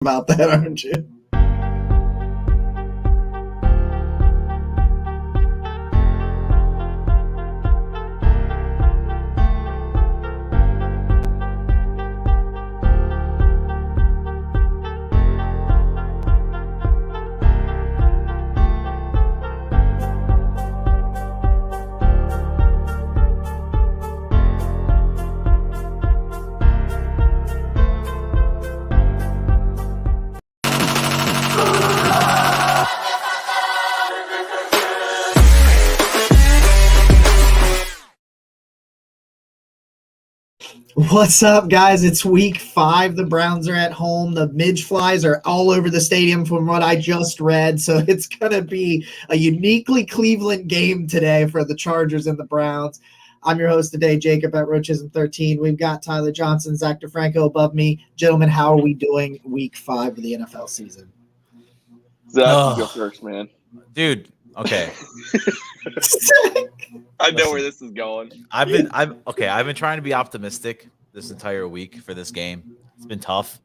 about that, aren't you? What's up, guys? It's week 5. The Browns are at home. The Midge Flies are all over the stadium from what I just read. So it's going to be a uniquely Cleveland game today for the Chargers and the Browns. I'm your host today, Jacob at Roachism13. We've got Tyler Johnson, Zach DeFranco above me. Gentlemen, how are we doing week 5 of the NFL season? Zach, you go first, man. Dude, okay. I know where this is going. I've been trying to be optimistic this entire week for this game. It's been tough.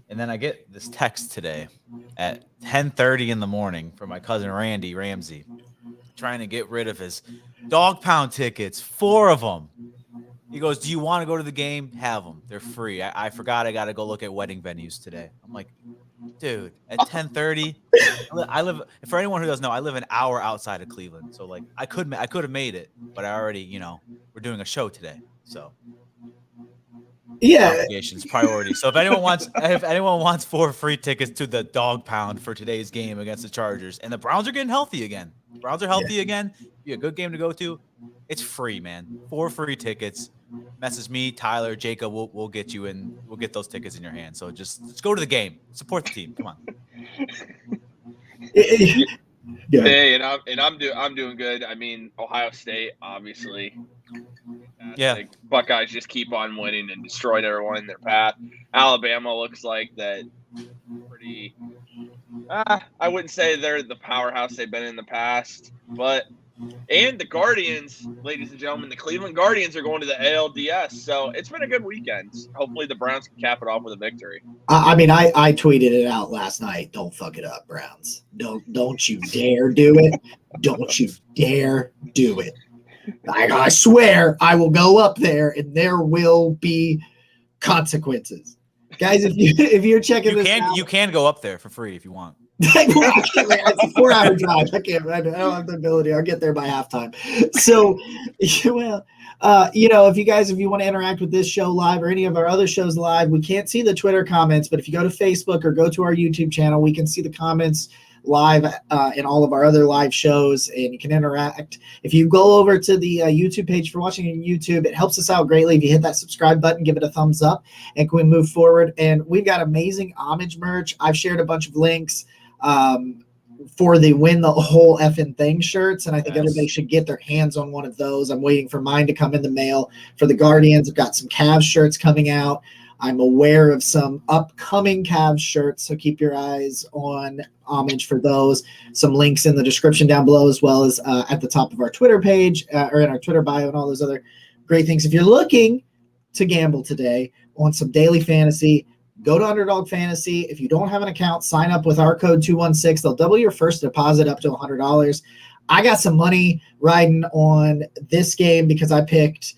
And then I get this text today at 10:30 in the morning from my cousin Randy Ramsey trying to get rid of his dog pound tickets, 4 of them. He goes, "Do you want to go to the game? Have them. They're free." I forgot I got to go look at wedding venues today. I'm like, dude, at 10:30, I live. For anyone who doesn't know, I live an hour outside of Cleveland. So like, I could have made it, but I already, we're doing a show today, so yeah, obligations, priority. So if anyone wants 4 free tickets to the dog pound for today's game against the Chargers, and the Browns are getting healthy again. Browns are healthy again. Be a good game to go to. It's free, man. 4 free tickets. Message me, Tyler, Jacob. We'll get you in. We'll get those tickets in your hand. So just go to the game. Support the team. Come on. Yeah. Hey, and I'm doing good. I mean, Ohio State, obviously. Yeah. Like, Buckeyes just keep on winning and destroying everyone in their path. Alabama looks like that pretty. I wouldn't say they're the powerhouse they've been in the past, but. And the Guardians, ladies and gentlemen, the Cleveland Guardians are going to the ALDS. So it's been a good weekend. Hopefully the Browns can cap it off with a victory. I mean, I tweeted it out last night. Don't fuck it up, Browns. Don't you dare do it. Don't you dare do it. I swear I will go up there and there will be consequences. Guys, if you're checking this out. You can go up there for free if you want. It's a 4-hour drive. I don't have the ability. I'll get there by halftime. So, if you want to interact with this show live or any of our other shows live, we can't see the Twitter comments, but if you go to Facebook or go to our YouTube channel, we can see the comments live in all of our other live shows, and you can interact. If you go over to the YouTube page for watching on YouTube, it helps us out greatly if you hit that subscribe button, give it a thumbs up, and can we move forward. And we've got amazing homage merch. I've shared a bunch of links for the Win the Whole Effing Thing shirts, and I think everybody should get their hands on one of those. I'm waiting for mine to come in the mail for the Guardians. I've got some Cavs shirts coming out. I'm aware of some upcoming Cavs shirts, so keep your eyes on homage for those. Some links in the description down below, as well as at the top of our Twitter page or in our Twitter bio and all those other great things. If you're looking to gamble today on some daily fantasy, go to Underdog Fantasy. If you don't have an account, sign up with our code 216. They'll double your first deposit up to $100. I got some money riding on this game because I picked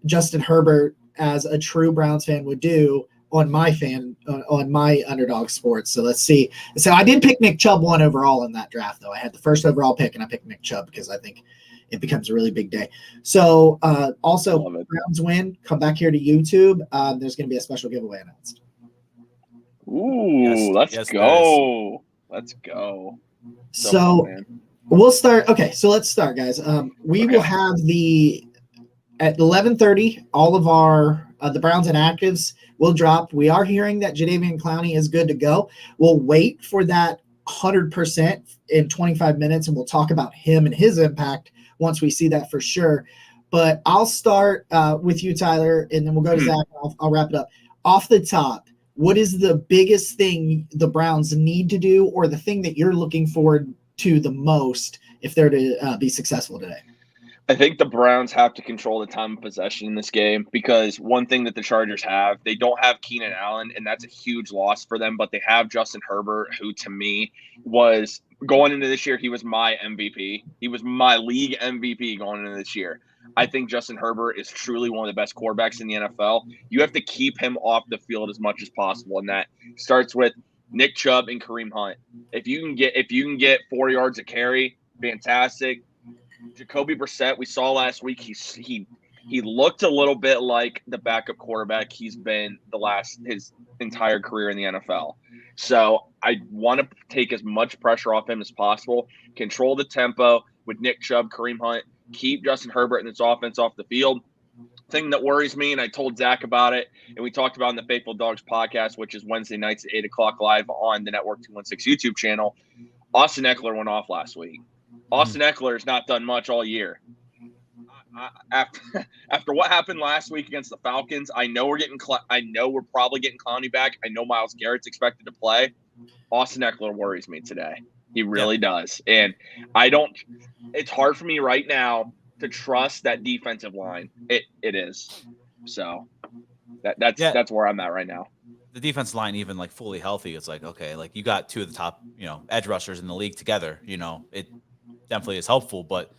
Justin Herbert as a true Browns fan would do on my Underdog Sports. So let's see. So I did pick Nick Chubb 1 overall in that draft, though. I had the first overall pick, and I picked Nick Chubb because I think it becomes a really big day. So also, Browns win. Come back here to YouTube. There's going to be a special giveaway announced. Ooh, let's go. Let's go. So we'll start. Okay, so let's start, guys. We will have at 11:30, all of our the Browns inactives will drop. We are hearing that Jadeveon Clowney is good to go. We'll wait for that 100% in 25 minutes, and we'll talk about him and his impact once we see that for sure. But I'll start with you, Tyler, and then we'll go to Zach. I'll wrap it up. Off the top, what is the biggest thing the Browns need to do, or the thing that you're looking forward to the most if they're to be successful today? I think the Browns have to control the time of possession in this game because one thing that the Chargers have, they don't have Keenan Allen, and that's a huge loss for them, but they have Justin Herbert, who to me was going into this year, he was my MVP. He was my league MVP going into this year. I think Justin Herbert is truly one of the best quarterbacks in the NFL. You have to keep him off the field as much as possible, and that starts with Nick Chubb and Kareem Hunt. If you can get 4 yards a carry, fantastic. Jacoby Brissett, we saw last week, he looked a little bit like the backup quarterback he's been his entire career in the NFL. So I want to take as much pressure off him as possible, control the tempo with Nick Chubb, Kareem Hunt, keep Justin Herbert and this offense off the field. Thing that worries me, and I told Zach about it, and we talked about in the Faithful Dogs podcast, which is Wednesday nights at 8 o'clock live on the Network 216 YouTube channel. Austin Eckler went off last week. Austin Eckler has not done much all year. After what happened last week against the Falcons, I know we're probably getting Clowney back. I know Myles Garrett's expected to play. Austin Eckler worries me today. He really does, and it's hard for me right now to trust that defensive line. It is. So that's where I'm at right now. The defense line, even like fully healthy, it's like, okay, like you got two of the top, edge rushers in the league together. It definitely is helpful, but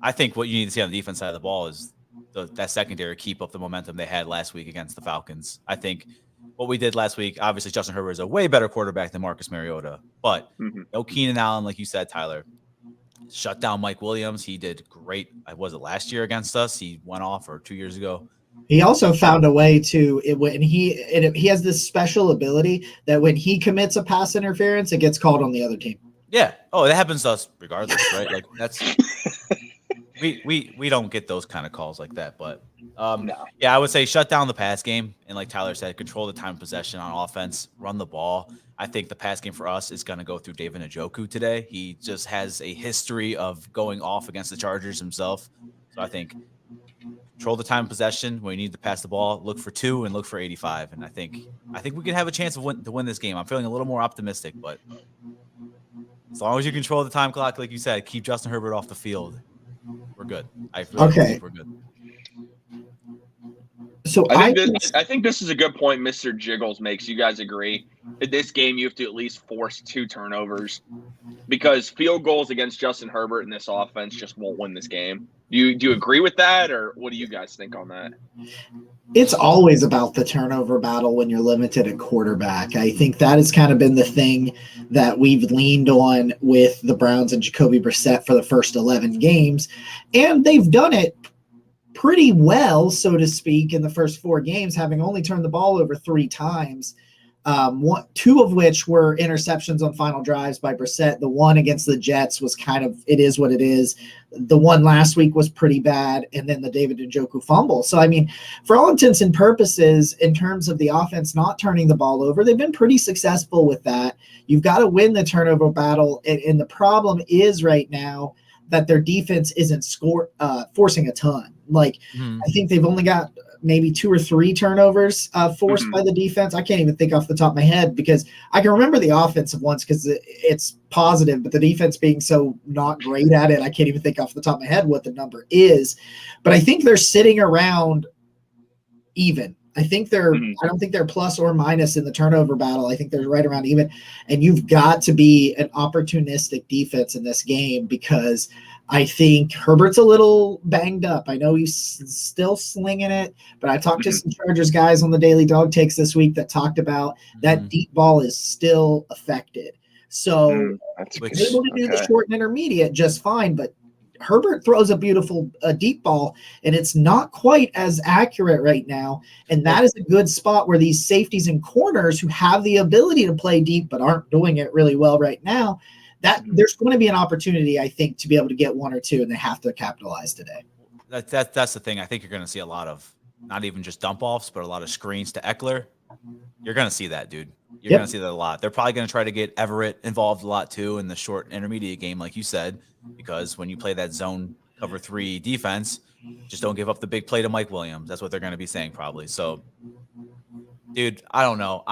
I think what you need to see on the defense side of the ball is that secondary keep up the momentum they had last week against the Falcons. I think what we did last week, obviously Justin Herbert is a way better quarterback than Marcus Mariota, but no Keenan Allen, like you said, Tyler. Shut down Mike Williams. He did great. Was it last year against us? He went off, or 2 years ago. He also found a way to when he has this special ability that when he commits a pass interference, it gets called on the other team. Yeah. Oh, that happens to us regardless, right? Like that's we don't get those kind of calls like that. But yeah, I would say shut down the pass game and, like Tyler said, control the time of possession on offense, run the ball. I think the pass game for us is going to go through David Njoku today. He just has a history of going off against the Chargers himself. So I think control the time of possession. When you need to pass the ball, look for 2 and look for 85. And I think we can have a chance to win this game. I'm feeling a little more optimistic, but as long as you control the time clock, like you said, keep Justin Herbert off the field, we're good. I really think we're good. So I think this is a good point Mr. Jiggles makes. You guys agree? In this game, you have to at least force 2 turnovers because field goals against Justin Herbert in this offense just won't win this game. Do you agree with that, or what do you guys think on that? It's always about the turnover battle when you're limited at quarterback. I think that has kind of been the thing that we've leaned on with the Browns and Jacoby Brissett for the first 11 games, and they've done it pretty well, so to speak, in the first 4 games, having only turned the ball over 3 times, 2 of which were interceptions on final drives by Brissett. The one against the Jets was it is what it is. The one last week was pretty bad, and then the David Njoku fumble. So, I mean, for all intents and purposes, in terms of the offense not turning the ball over, they've been pretty successful with that. You've got to win the turnover battle, and the problem is right now that their defense isn't forcing a ton. Like, I think they've only got maybe 2 or 3 turnovers forced by the defense. I can't even think off the top of my head because I can remember the offensive ones because it's positive, but the defense being so not great at it, I can't even think off the top of my head what the number is. But I think they're sitting around even. I don't think they're plus or minus in the turnover battle. I think they're right around even. And you've got to be an opportunistic defense in this game because I think Herbert's a little banged up. I know he's still slinging it, but I talked to some Chargers guys on the Daily Dog Takes this week that talked about that deep ball is still affected. So they're able to do the short and intermediate just fine, but Herbert throws a beautiful deep ball, and it's not quite as accurate right now. And that is a good spot where these safeties and corners who have the ability to play deep but aren't doing it really well right now, that there's going to be an opportunity, I think, to be able to get 1 or 2, and they have to capitalize today. That's the thing. I think you're going to see a lot of not even just dump offs, but a lot of screens to Eckler. You're going to see that, dude. You're going to see that a lot. They're probably going to try to get Everett involved a lot too in the short intermediate game, like you said, because when you play that zone cover 3 defense, just don't give up the big play to Mike Williams. That's what they're going to be saying probably. So, dude, I don't know.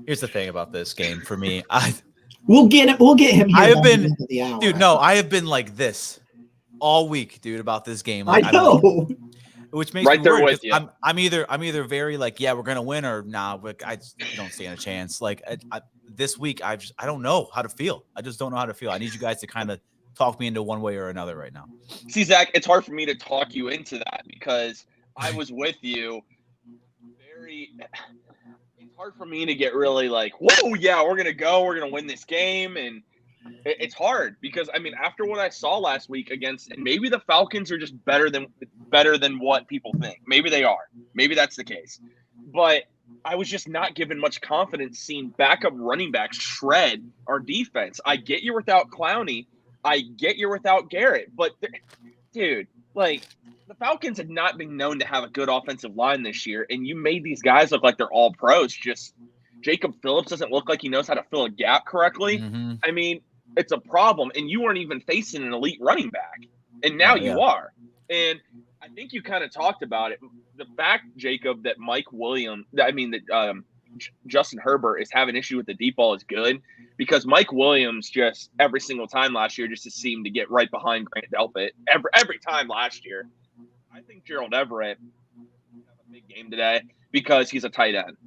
Here's the thing about this game for me. We'll get him here. I have been like this all week, dude, about this game. I know. Which makes Right me there worried, with 'cause you. I'm either very like, yeah, we're gonna win, or nah, you don't stand a chance. Like this week, I don't know how to feel. I just don't know how to feel. I need you guys to kind of talk me into one way or another right now. See, Zach, it's hard for me to talk you into that because I was with you. It's hard for me to get really like, whoa, yeah, we're gonna win this game, and it's hard because I mean, after what I saw last week against, and maybe the Falcons are just better than what people think. Maybe they are. Maybe that's the case. But I was just not given much confidence seeing backup running backs shred our defense. I get you're without Clowney. I get you're without Garrett. But, dude, like, the Falcons have not been known to have a good offensive line this year, and you made these guys look like they're all pros. Just Jacob Phillips doesn't look like he knows how to fill a gap correctly. Mm-hmm. I mean, it's a problem, and you weren't even facing an elite running back, and now you are. And I think you kind of talked about it. The fact, Jacob, that Justin Herbert is having an issue with the deep ball is good because Mike Williams just every single time last year just seemed to get right behind Grant Delpit every time last year. I think Gerald Everett will have a big game today because he's a tight end.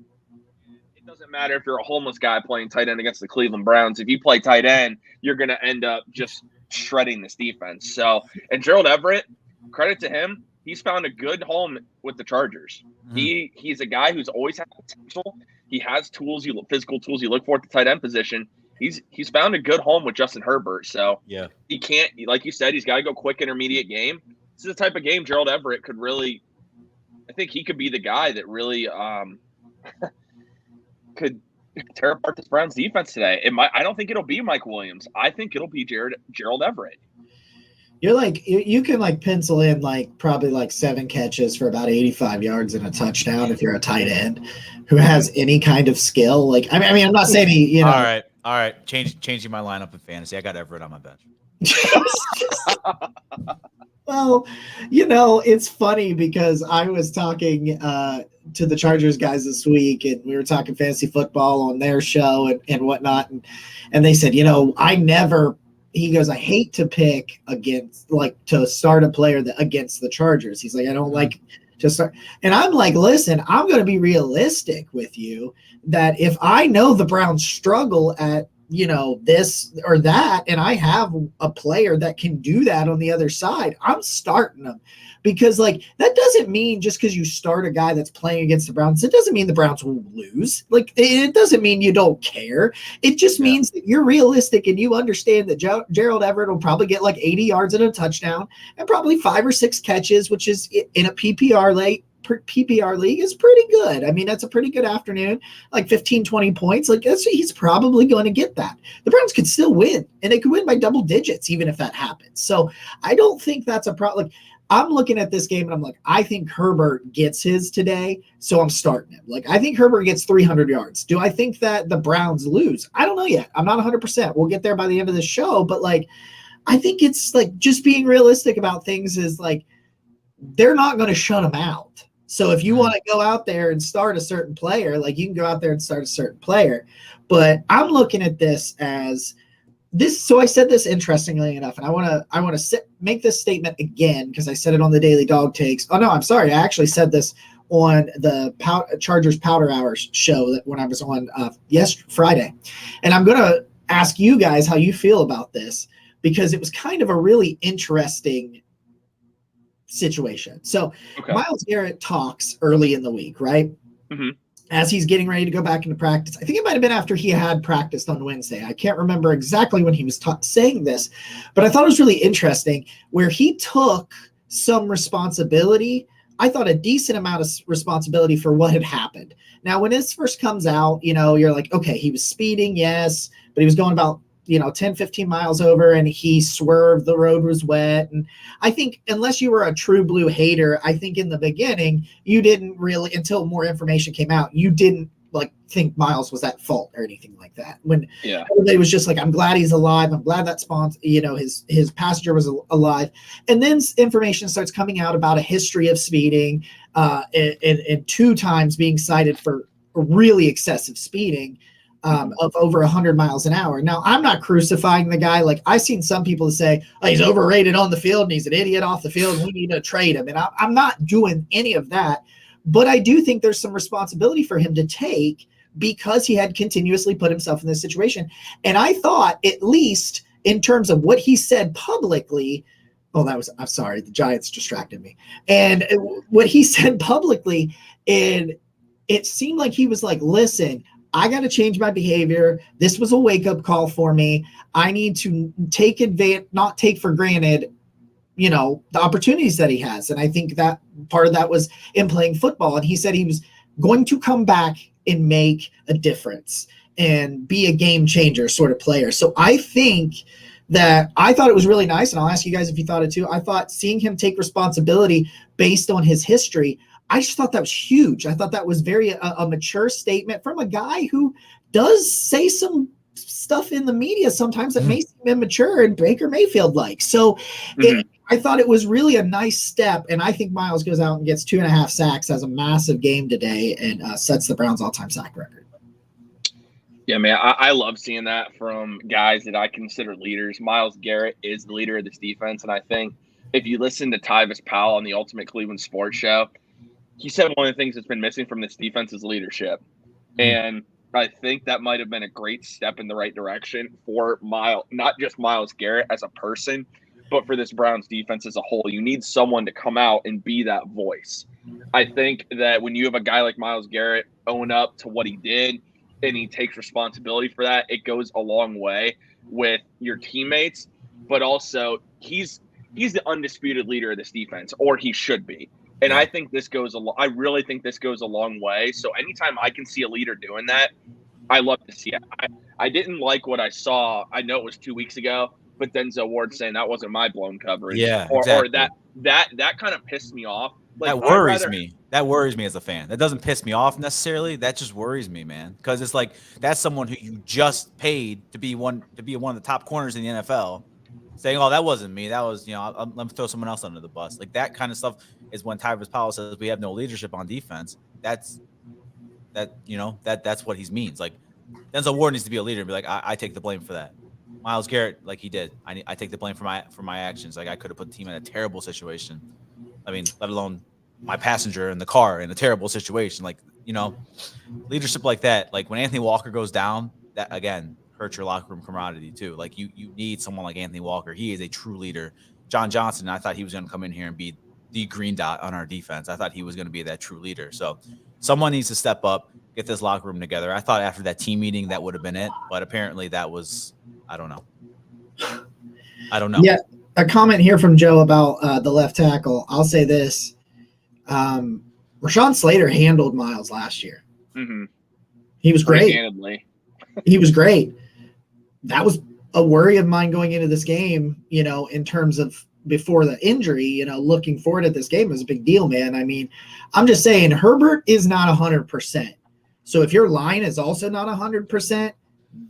It doesn't matter if you're a homeless guy playing tight end against the Cleveland Browns. If you play tight end, you're going to end up just shredding this defense. So, and Gerald Everett, credit to him, he's found a good home with the Chargers. Mm-hmm. He's a guy who's always had potential. He has physical tools you look for at the tight end position. He's found a good home with Justin Herbert. So yeah, he can't, like you said, he's got to go quick intermediate game. This is the type of game Gerald Everett could really, I think he could be the guy that really could tear apart this Browns defense today. I don't think it'll be Mike Williams. I think it'll be Gerald Everett. You're like you can like pencil in like probably like 7 catches for about 85 yards and a touchdown if you're a tight end who has any kind of skill. Like I mean, I'm not saying he, All right. Changing my lineup in fantasy. I got Everett on my bench. Well, it's funny because I was talking to the Chargers guys this week, and we were talking fantasy football on their show and whatnot, and they said, he goes, I hate to pick to start a player against the Chargers. He's like, I don't like to start. And I'm like, listen, I'm going to be realistic with you that if I know the Browns struggle at, this or that, and I have a player that can do that on the other side, I'm starting them. Because that doesn't mean just because you start a guy that's playing against the Browns, it doesn't mean the Browns will lose. It doesn't mean you don't care. It just means that you're realistic and you understand that Gerald Everett will probably get 80 yards and a touchdown and probably 5 or 6 catches, which is in a PPR league is pretty good. I mean, that's a pretty good afternoon, 15, 20 points. He's probably going to get that. The Browns could still win, and they could win by double digits even if that happens. So I don't think that's a problem. I'm looking at this game and I'm like, I think Herbert gets his today, so I'm starting him. I think Herbert gets 300 yards. Do I think that the Browns lose? I don't know yet. I'm not 100%. We'll get there by the end of the show, but I think it's just being realistic about things is they're not going to shut them out. So if you want to go out there and start a certain player, you can go out there and start a certain player. But I'm looking at this as this. So I said this interestingly enough, and I want to make this statement again because I said it on the Daily Dog Takes. Oh no, I'm sorry. I actually said this on the Chargers Powder Hours show that when I was on Friday, and I'm going to ask you guys how you feel about this because it was kind of a really interesting situation. So Myles Garrett talks early in the week, right? Mm-hmm. As he's getting ready to go back into practice. I think it might have been after he had practiced on Wednesday. I can't remember exactly when he was saying this, but I thought it was really interesting where he took some responsibility. I thought a decent amount of responsibility for what had happened. Now, when this first comes out, you're like, okay, he was speeding, yes, but he was going about 10, 15 miles over and he swerved, the road was wet. And I think unless you were a true blue hater, I think in the beginning, you didn't really, until more information came out, you didn't think Miles was at fault or anything like that. When everybody was just I'm glad he's alive. I'm glad that his passenger was alive. And then information starts coming out about a history of speeding and 2 times being cited for really excessive speeding. of over 100 miles an hour. Now, I'm not crucifying the guy. Like, I've seen some people say, oh, he's overrated on the field and he's an idiot off the field and we need to trade him. And I'm not doing any of that. But I do think there's some responsibility for him to take because he had continuously put himself in this situation. And I thought, at least in terms of what he said publicly, I'm sorry, the Giants distracted me. And what he said publicly, and it seemed like he was like, listen, I got to change my behavior. This was a wake-up call for me. I need to not take for granted, the opportunities that he has. And I think that part of that was in playing football. And he said he was going to come back and make a difference and be a game changer sort of player. So I think that I thought it was really nice, and I'll ask you guys if you thought it too. I thought seeing him take responsibility based on his history, I just thought that was huge. I thought that was very a mature statement from a guy who does say some stuff in the media sometimes that may seem immature and Baker Mayfield like. So I thought it was really a nice step, and I think Miles goes out and gets 2.5 sacks, has a massive game today, and sets the Browns' all-time sack record. Yeah, man, I love seeing that from guys that I consider leaders. Myles Garrett is the leader of this defense, and I think if you listen to Tyvis Powell on the Ultimate Cleveland Sports Show, he said one of the things that's been missing from this defense is leadership. And I think that might have been a great step in the right direction for not just Myles Garrett as a person, but for this Browns defense as a whole. You need someone to come out and be that voice. I think that when you have a guy like Myles Garrett own up to what he did, and he takes responsibility for that, it goes a long way with your teammates. But also, he's the undisputed leader of this defense, or he should be. And I think I really think this goes a long way. So anytime I can see a leader doing that, I love to see it. I didn't like what I saw. I know it was 2 weeks ago, but Denzel Ward saying that wasn't my blown coverage. Yeah, or exactly. that kind of pissed me off. Like, that worries me. That worries me as a fan. That doesn't piss me off necessarily. That just worries me, man. Because it's like that's someone who you just paid to be one of the top corners in the NFL, saying, "Oh, that wasn't me. That was let me throw someone else under the bus." Like that kind of stuff is when Tyvis Powell says we have no leadership on defense. That's what he means. Like Denzel Ward needs to be a leader and be like, I take the blame for that. Myles Garrett, like he did, I take the blame for my actions. Like I could have put the team in a terrible situation. I mean, let alone my passenger in the car in a terrible situation. Like, leadership like that, like when Anthony Walker goes down, that again hurts your locker room camaraderie too. Like you need someone like Anthony Walker. He is a true leader. John Johnson, I thought he was going to come in here and be the green dot on our defense. I thought he was going to be that true leader. So someone needs to step up, get this locker room together. I thought after that team meeting that would have been it, but apparently that was, I don't know. Yeah. A comment here from Joe about the left tackle. I'll say this. Rashawn Slater handled Miles last year. Mm-hmm. He was great. He was great. That was a worry of mine going into this game, in terms of before the injury, looking forward at this game was a big deal, man. I mean, I'm just saying Herbert is not 100%. So if your line is also not 100%,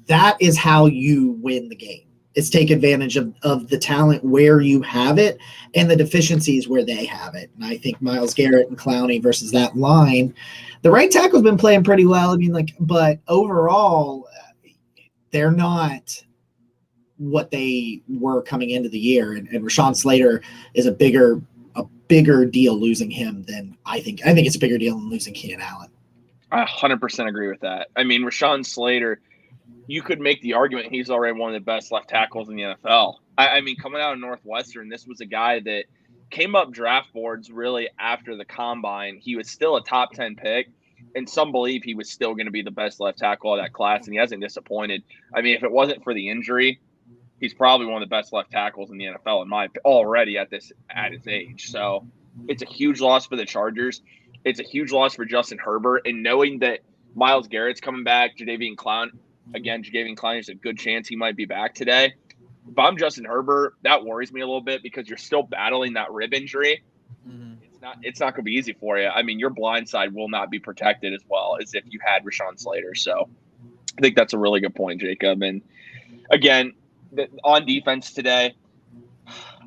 that is how you win the game. It's take advantage of the talent where you have it and the deficiencies where they have it. And I think Myles Garrett and Clowney versus that line, the right tackle's been playing pretty well. I mean, but overall, they're not what they were coming into the year. And Rashawn Slater is a bigger deal losing him than I think it's a bigger deal than losing Keenan Allen. I 100% agree with that. I mean, Rashawn Slater, you could make the argument he's already one of the best left tackles in the NFL. I mean, coming out of Northwestern, this was a guy that came up draft boards really after the combine. He was still a top 10 pick, and some believe he was still going to be the best left tackle of that class, and he hasn't disappointed. I mean, if it wasn't for the injury, he's probably one of the best left tackles in the NFL already at his age. So it's a huge loss for the Chargers. It's a huge loss for Justin Herbert, and knowing that Myles Garrett's coming back, Jadeveon Clowney is a good chance he might be back today. If I'm Justin Herbert, that worries me a little bit because you're still battling that rib injury. Mm-hmm. It's not going to be easy for you. I mean, your blind side will not be protected as well as if you had Rashawn Slater. So I think that's a really good point, Jacob. And again, on defense today,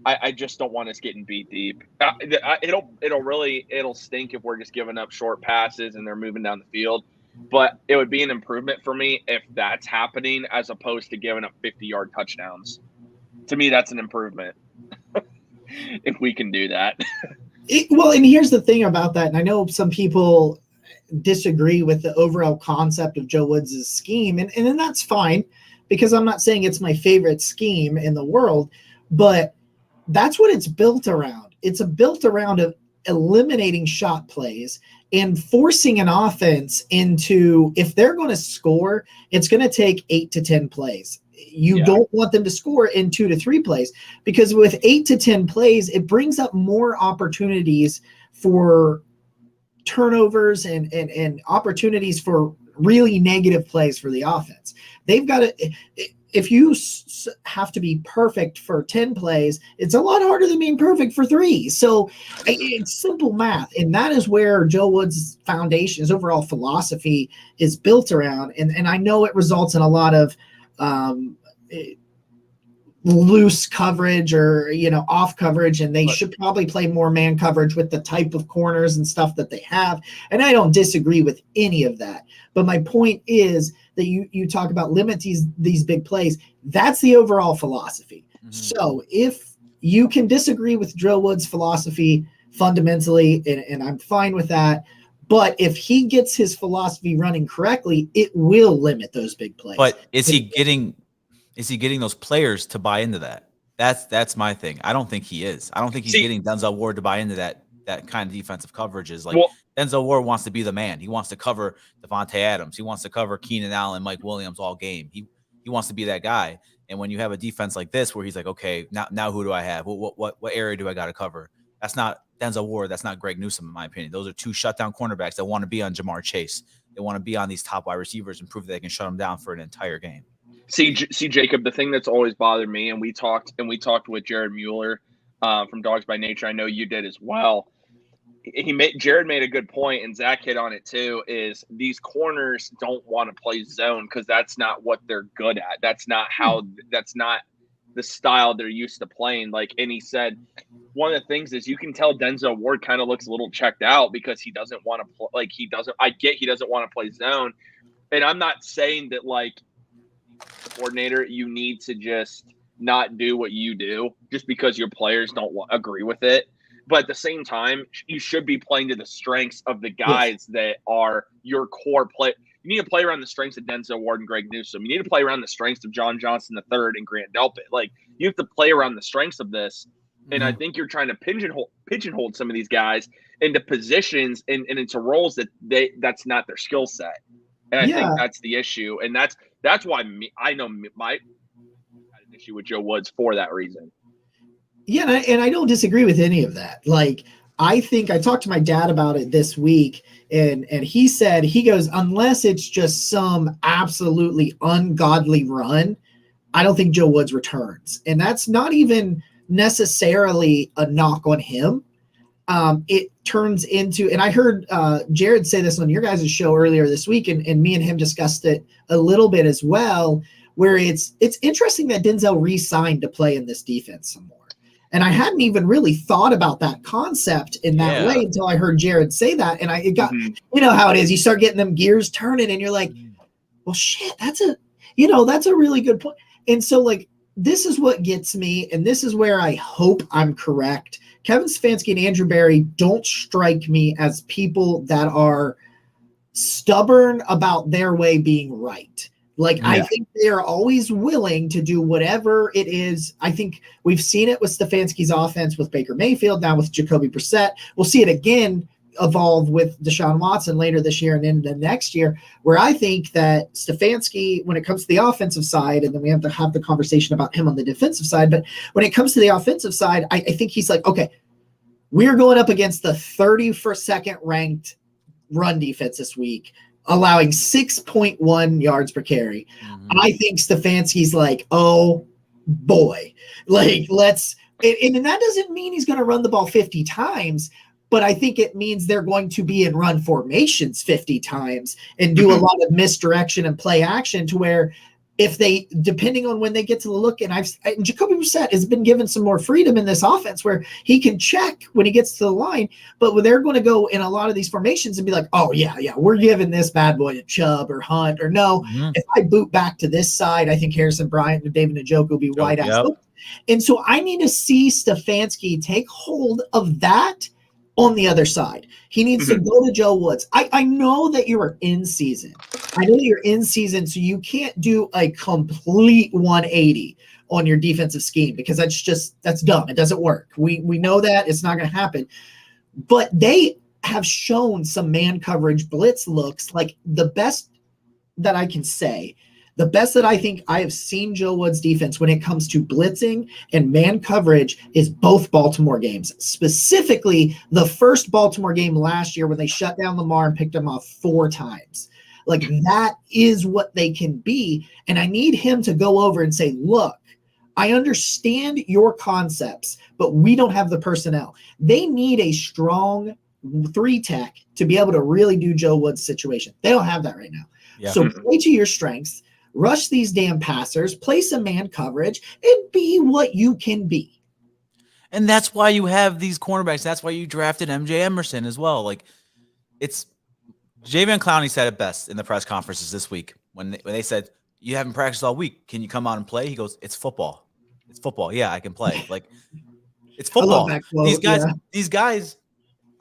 I just don't want us getting beat deep. It'll stink if we're just giving up short passes and they're moving down the field. but it would be an improvement for me if that's happening as opposed to giving up 50-yard touchdowns. To me, that's an improvement if we can do that. Well, and here's the thing about that, and I know some people disagree with the overall concept of Joe Woods' scheme, and then that's fine, because I'm not saying it's my favorite scheme in the world, but that's what it's built around. It's built around eliminating shot plays and forcing an offense into, if they're going to score, it's going to take 8 to 10 plays. You don't want them to score in 2 to 3 plays, because with 8 to 10 plays, it brings up more opportunities for turnovers and opportunities for really negative plays for the offense. They've got to, if you have to be perfect for 10 plays, it's a lot harder than being perfect for 3. So it's simple math. And that is where Joe Woods' foundation, his overall philosophy, is built around. And I know it results in a lot of loose coverage or, off coverage, and they should probably play more man coverage with the type of corners and stuff that they have. And I don't disagree with any of that. But my point is that you talk about limit these big plays. That's the overall philosophy. Mm-hmm. So if you can disagree with Joe Woods' philosophy fundamentally, and I'm fine with that, but if he gets his philosophy running correctly, it will limit those big plays. But is he getting those players to buy into that? That's my thing. I don't think he is. I don't think he's getting Denzel Ward to buy into that kind of defensive coverages. Denzel Ward wants to be the man. He wants to cover Devontae Adams. He wants to cover Keenan Allen, Mike Williams all game. He wants to be that guy. And when you have a defense like this, where he's like, okay, now who do I have? What area do I got to cover? That's not Denzel Ward. That's not Greg Newsome, in my opinion. Those are 2 shutdown cornerbacks that want to be on Jamar Chase. They want to be on these top wide receivers and prove that they can shut them down for an entire game. See, Jacob, the thing that's always bothered me, and we talked with Jared Mueller from Dogs by Nature. I know you did as well. Jared made a good point, and Zach hit on it too, is these corners don't want to play zone because that's not what they're good at. That's not the style they're used to playing. And he said one of the things is you can tell Denzel Ward kind of looks a little checked out because he doesn't want to play. He doesn't want to play zone. And I'm not saying that coordinator, you need to just not do what you do just because your players don't agree with it. But at the same time, you should be playing to the strengths of the guys that are your core play. You need to play around the strengths of Denzel Ward and Greg Newsome. You need to play around the strengths of John Johnson III and Grant Delpit. You have to play around the strengths of this. And I think you're trying to pigeonhole some of these guys into positions and into roles that's not their skill set. And I think that's the issue. And that's why I know I had an issue with Joe Woods for that reason. Yeah, and I don't disagree with any of that. I think I talked to my dad about it this week, and he said, he goes, unless it's just some absolutely ungodly run, I don't think Joe Woods returns. And that's not even necessarily a knock on him. It turns into, and I heard Jared say this on your guys' show earlier this week, and me and him discussed it a little bit as well, where it's interesting that Denzel re-signed to play in this defense some more. And I hadn't even really thought about that concept in that way until I heard Jared say that. And it got, you know how it is. You start getting them gears turning and you're like, well, shit, that's a really good point. And so this is what gets me. And this is where I hope I'm correct. Kevin Stefanski and Andrew Berry don't strike me as people that are stubborn about their way being right. I think they are always willing to do whatever it is. I think we've seen it with Stefanski's offense with Baker Mayfield, now with Jacoby Brissett. We'll see it again evolve with Deshaun Watson later this year and into next year, where I think that Stefanski, when it comes to the offensive side, and then we have to have the conversation about him on the defensive side, but when it comes to the offensive side, I think he's like, okay, we're going up against the 32nd ranked run defense this week, allowing 6.1 yards per carry. I think Stefanski's like, oh boy, let's, and that doesn't mean he's going to run the ball 50 times, but I think it means they're going to be in run formations 50 times and do a lot of misdirection and play action to where if they, depending on when they get to the look, and Jacoby Brissett has been given some more freedom in this offense where he can check when he gets to the line, but when they're going to go in a lot of these formations and be like, oh yeah, we're giving this bad boy to Chubb or Hunt, or no, if I boot back to this side, I think Harrison Bryant and David Njoku will be wide ass. Yep. And so I need to see Stefanski take hold of that on the other side. He needs to go to Joe Woods. I know that you are in season. I know you're in season, so you can't do a complete 180 on your defensive scheme because that's dumb. It doesn't work. We know that. It's not going to happen. But they have shown some man coverage blitz looks like the best that I can say. The best that I think I have seen Joe Woods' defense when it comes to blitzing and man coverage is both Baltimore games. Specifically, the first Baltimore game last year when they shut down Lamar and picked him off 4 times. Like, that is what they can be. And I need him to go over and say, look, I understand your concepts, but we don't have the personnel. They need a strong 3-tech to be able to really do Joe Woods' situation. They don't have that right now. Yeah. So play to your strengths. Rush these damn passers, play some man coverage, and be what you can be. And that's why you have these cornerbacks. That's why you drafted MJ Emerson as well. Like, it's Javion Clowney said it best in the press conferences this week when they said, you haven't practiced all week. Can you come out and play? He goes, it's football. It's football. Yeah, I can play. Like, it's football. These guys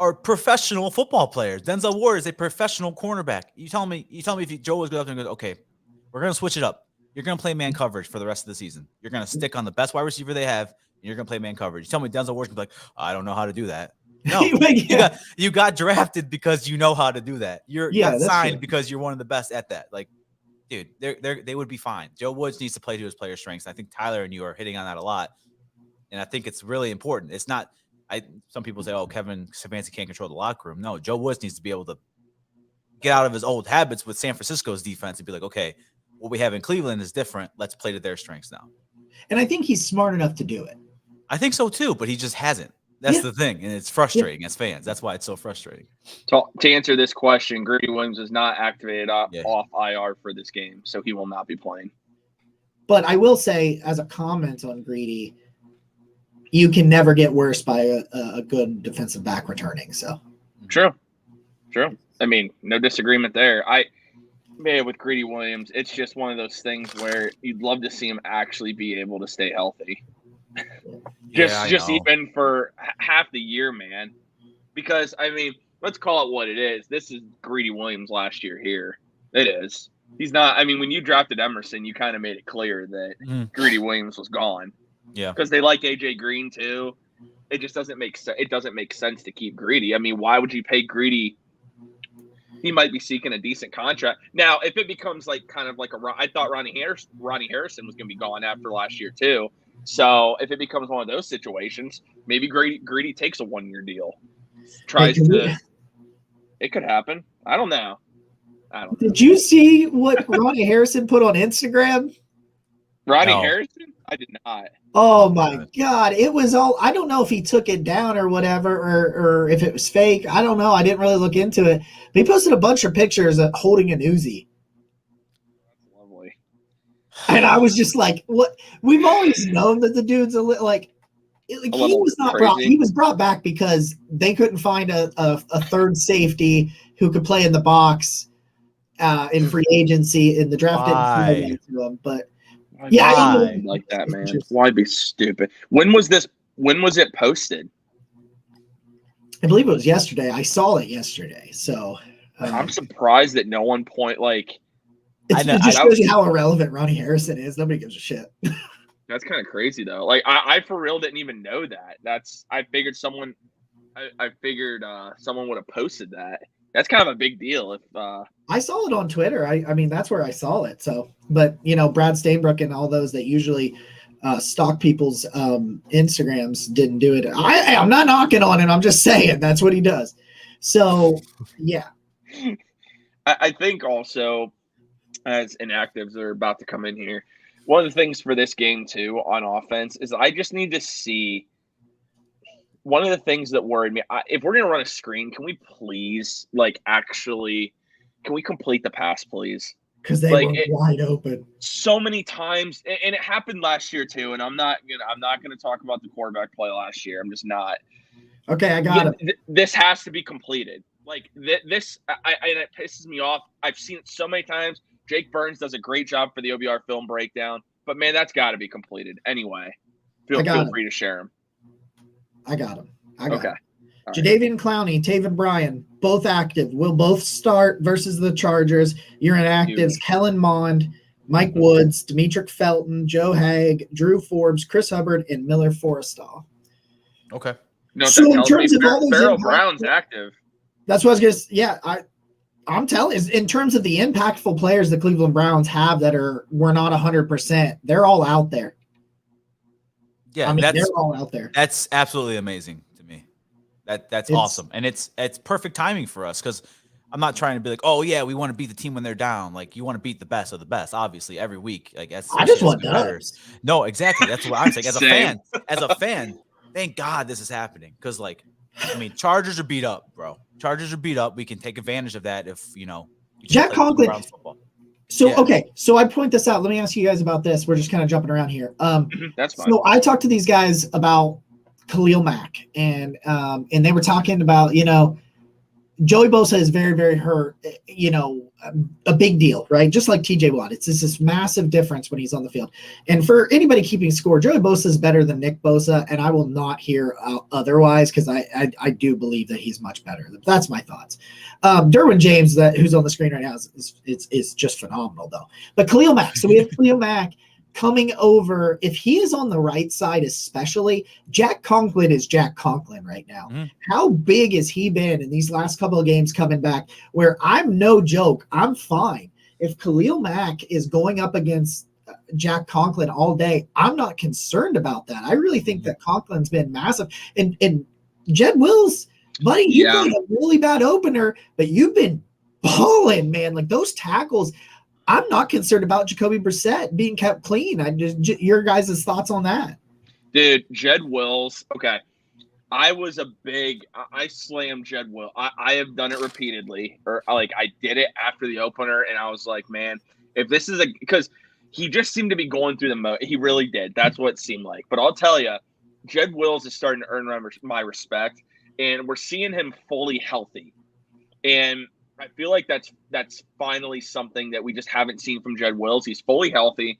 are professional football players. Denzel Ward is a professional cornerback. You tell me if Joe was good up there and goes, okay, we're going to switch it up. You're going to play man coverage for the rest of the season. You're going to stick on the best wide receiver they have, and you're going to play man coverage. You tell me Denzel Ward's going to be like, I don't know how to do that. No, you got drafted because you know how to do that. You got signed because you're one of the best at that. Like, dude, they would be fine. Joe Woods needs to play to his player strengths. I think Tyler and you are hitting on that a lot, and I think it's really important. It's not. Some people say, oh, Kevin Stefanski can't control the locker room. No, Joe Woods needs to be able to get out of his old habits with San Francisco's defense and be like, okay, what we have in Cleveland is different. Let's play to their strengths now. And I think he's smart enough to do it. I think so too, but he just hasn't. That's the thing, and it's frustrating as fans. That's why it's so frustrating. To answer this question, Greedy Williams is not activated off IR for this game, so he will not be playing. But I will say, as a comment on Greedy, you can never get worse by a good defensive back returning. So true. I mean, no disagreement there. With Greedy Williams, it's just one of those things where you'd love to see him actually be able to stay healthy. just even for half the year, man. Because, I mean, let's call it what it is. This is Greedy Williams last year here. It is. He's not – I mean, when you drafted Emerson, you kind of made it clear that Greedy Williams was gone. Yeah. Because they like A.J. Green, too. It just doesn't make sense. It doesn't make sense to keep Greedy. I mean, why would you pay Greedy – he might be seeking a decent contract. Now, if it becomes like kind of like I thought Ronnie Harrison was going to be gone after last year too. So if it becomes one of those situations, maybe Greedy takes a 1-year deal. It could happen. I don't know. Did you see what Ronnie Harrison put on Instagram? Harrison? I did not. Oh my God. It was all, I don't know if he took it down or whatever, or if it was fake. I don't know. I didn't really look into it. But he posted a bunch of pictures of holding an Uzi. That's lovely. And I was just like, what? We've always known that the dude's he was brought back because they couldn't find a third safety who could play in the box in free agency in the draft. Didn't to him, but why like that, man? Why be stupid? When was it posted? I believe it was yesterday. I saw it yesterday. So I'm surprised that no one it just shows you how irrelevant Ronnie Harrison is. Nobody gives a shit. That's kind of crazy though. Like I for real didn't even know that. I figured someone would have posted that. That's kind of a big deal. If I saw it on Twitter, I mean that's where I saw it. So, but Brad Stainbrook and all those that usually stalk people's Instagrams didn't do it. I'm not knocking on it. I'm just saying that's what he does. So, yeah. I think also as inactives are about to come in here, one of the things for this game too on offense is I just need to see. One of the things that worried me, if we're going to run a screen, can we please, can we complete the pass, please? because they were wide open so many times, and it happened last year too. And I'm not gonna talk about the quarterback play last year. I'm just not. Okay, I got it. This has to be completed. Like this, and it pisses me off. I've seen it so many times. Jake Burns does a great job for the OBR film breakdown, but man, that's got to be completed anyway. Feel free to share him. I got him. Okay. Right. Jadeveon Clowney, Taven Bryan, both active. Will both start versus the Chargers. You're inactives. Kellen Mond, Mike Woods, Demetric Felton, Joe Haig, Drew Forbes, Chris Hubbard, and Miller Forrestal. Okay. No, so in terms of all those Farrell Brown's active. That's what I was going to say. Yeah, I'm telling you, in terms of the impactful players the Cleveland Browns have that were not 100%, they're all out there. Yeah, I mean, they're all out there. That's absolutely amazing to me. That's awesome. And it's perfect timing for us because I'm not trying to be like, oh yeah, we want to beat the team when they're down. Like you want to beat the best of the best, obviously, every week. Like I just want dubs. No, exactly. That's what I'm saying. As a fan, thank God this is happening. Because Chargers are beat up, bro. Chargers are beat up. We can take advantage of that if Jack Conklin. So I point this out. Let me ask you guys about this. We're just kind of jumping around here. That's fine. So I talked to these guys about Khalil Mack, and they were talking about, Joey Bosa is very, very hurt, a big deal, right? Just like TJ Watt. It's just this massive difference when he's on the field. And for anybody keeping score, Joey Bosa is better than Nick Bosa, and I will not hear otherwise because I do believe that he's much better. That's my thoughts. Derwin James, who's on the screen right now, is just phenomenal, though. But Khalil Mack, so we have Khalil Mack coming over. If he is on the right side, especially, Jack Conklin is Jack Conklin right now. How big has he been in these last couple of games coming back where I'm no joke, I'm fine. If Khalil Mack is going up against Jack Conklin all day, I'm not concerned about that. I really think that Conklin's been massive. And Jed Wills, buddy, you played a really bad opener, but you've been balling, man. Like those tackles, I'm not concerned about Jacoby Brissett being kept clean. Your guys' thoughts on that? Dude, Jed Wills. Okay. I slammed Jed Wills. I have done it repeatedly. I did it after the opener, and I was like, man, if this is because he just seemed to be going through the mode. He really did. That's what it seemed like. But I'll tell you, Jed Wills is starting to earn my respect, and we're seeing him fully healthy. And I feel like that's finally something that we just haven't seen from Jed Wills. He's fully healthy.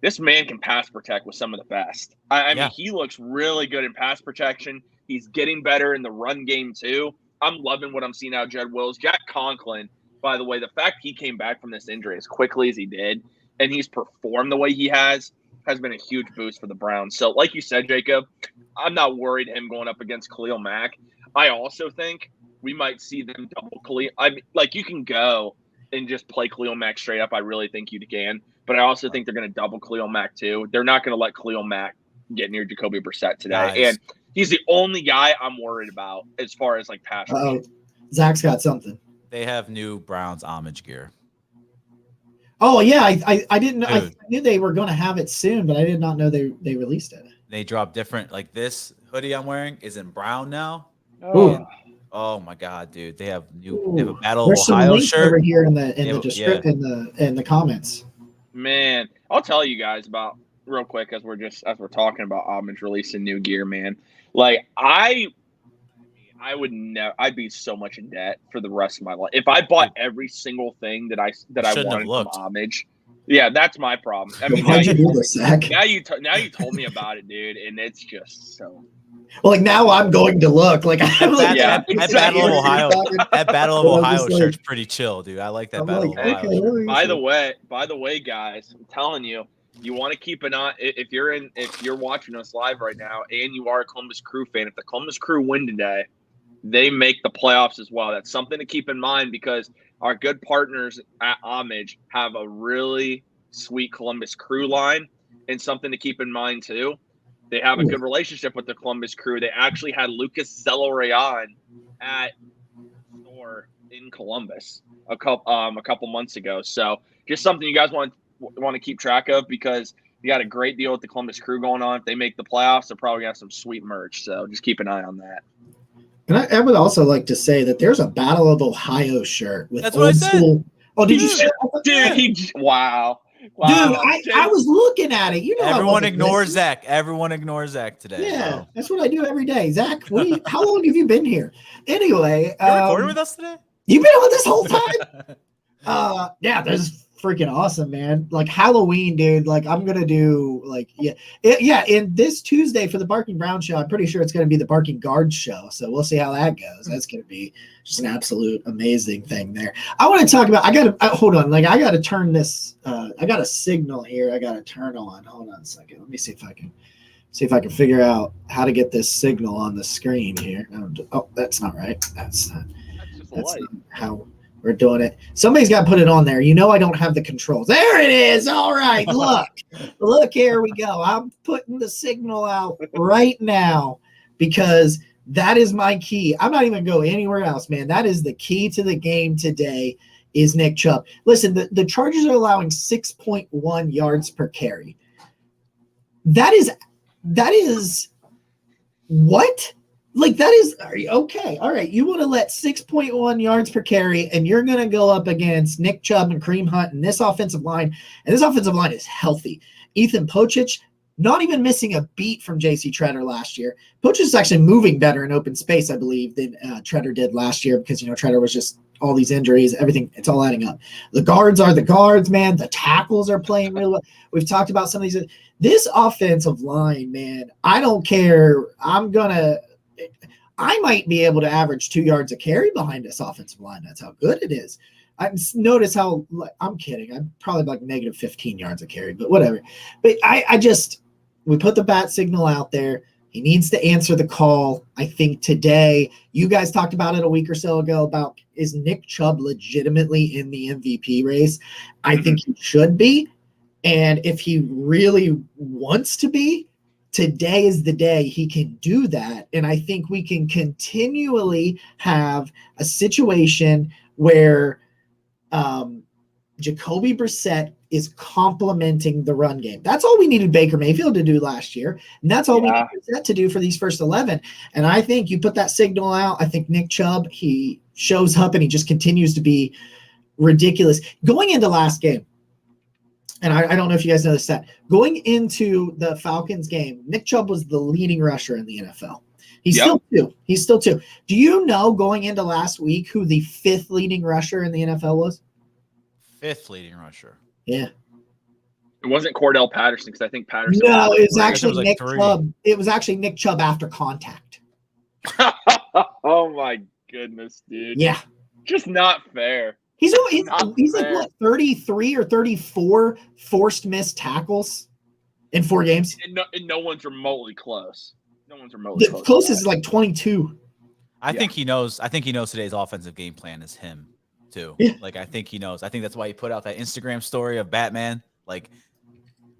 This man can pass protect with some of the best. I mean, he looks really good in pass protection. He's getting better in the run game too. I'm loving what I'm seeing out of Jed Wills. Jack Conklin, by the way, the fact he came back from this injury as quickly as he did and he's performed the way he has been a huge boost for the Browns. So like you said, Jacob, I'm not worried him going up against Khalil Mack. I also think we might see them double Khalil. You can go and just play Khalil Mack straight up. I really think you can. But I also think they're going to double Khalil Mack too. They're not going to let Khalil Mack get near Jacoby Brissett today. Nice. And he's the only guy I'm worried about as far as pass rush. Zach's got something. They have new Browns homage gear. Oh, yeah. I didn't know. I knew they were going to have it soon, but I did not know they released it. They dropped different. Like this hoodie I'm wearing is in brown now. Oh my God, dude! They have a Battle of Ohio shirt over here in the comments. Man, I'll tell you guys about real quick as we're talking about homage releasing new gear, man. I would never. I'd be so much in debt for the rest of my life if I bought every single thing that I wanted from homage. Yeah, that's my problem. I mean, how'd you do this, Zach? Now you told me about it, dude, and it's just so. Well, now I'm going to look that Battle of Ohio shirt's pretty chill, dude. I like that Battle of Ohio. By the way, guys, I'm telling you, you want to keep an eye if you're watching us live right now, and you are a Columbus Crew fan. If the Columbus Crew win today, they make the playoffs as well. That's something to keep in mind because our good partners at Homage have a really sweet Columbus Crew line, and something to keep in mind too. They have a good relationship with the Columbus Crew. They actually had Lucas Zelarayan at the store in Columbus a couple months ago. So just something you guys want to keep track of because you got a great deal with the Columbus Crew going on. If they make the playoffs, they'll probably have some sweet merch. So just keep an eye on that. And I would also like to say that there's a Battle of Ohio shirt with Oh, did you see Dude, wow. Dude, I was looking at it. You know, everyone ignores Zach. Everyone ignores Zach today. Yeah, so. that's what I do every day. Zach, how long have you been here? Anyway, you're recording with us today? You've been on this whole time? Yeah, this is freaking awesome, man. Like Halloween, dude. Like I'm gonna do like and this Tuesday for the Barking Brown show, I'm pretty sure it's gonna be the Barking Guards show. So we'll see how that goes. That's gonna be just an absolute amazing thing there. I want to talk about. Hold on. Like I gotta turn this. I got a signal here. I gotta turn on. Hold on a second. Let me see if I can figure out how to get this signal on the screen here. Oh, that's not right. That's not how we're doing it. Somebody's got to put it on there. You know I don't have the controls. There it is. All right, look, here we go. I'm putting the signal out right now because that is my key. I'm not even going anywhere else, man. That is the key to the game today is Nick Chubb. Listen, the Chargers are allowing 6.1 yards per carry. That is what? Like that is okay. All right. You want to let 6.1 yards per carry, and you're going to go up against Nick Chubb and Kareem Hunt and this offensive line. And this offensive line is healthy. Ethan Pochich, not even missing a beat from J.C. Tretter last year. Pochich is actually moving better in open space, I believe, than Tretter did last year because, Tretter was just all these injuries, everything. It's all adding up. The guards are the guards, man. The tackles are playing really well. We've talked about some of these. This offensive line, man, I don't care. I might be able to average 2 yards a carry behind this offensive line. That's how good it is. Notice how I'm kidding. I'm probably like negative 15 yards a carry, but whatever. But we put the bat signal out there. He needs to answer the call. I think today, you guys talked about it a week or so ago about is Nick Chubb legitimately in the MVP race? I think he should be. And if he really wants to be, today is the day he can do that. And I think we can continually have a situation where Jacoby Brissett is complementing the run game. That's all we needed Baker Mayfield to do last year. And that's all we needed Brissett to do for these first 11. And I think you put that signal out. I think Nick Chubb, he shows up and he just continues to be ridiculous. Going into last game, and I don't know if you guys know this stat. Going into the Falcons game, Nick Chubb was the leading rusher in the NFL. He's still two. Do you know going into last week who the 5th leading rusher in the NFL was? 5th leading rusher. Yeah. It wasn't Cordell Patterson because I think Patterson. No, it was actually Nick Chubb. It was actually Nick Chubb after contact. Oh my goodness, dude. Yeah. Just not fair. He's like what 33 or 34 forced missed tackles in 4 games. And no one's remotely close. No one's remotely close. The closest is like 22. I think he knows today's offensive game plan is him too. Yeah. Like I think he knows. I think that's why he put out that Instagram story of Batman. Like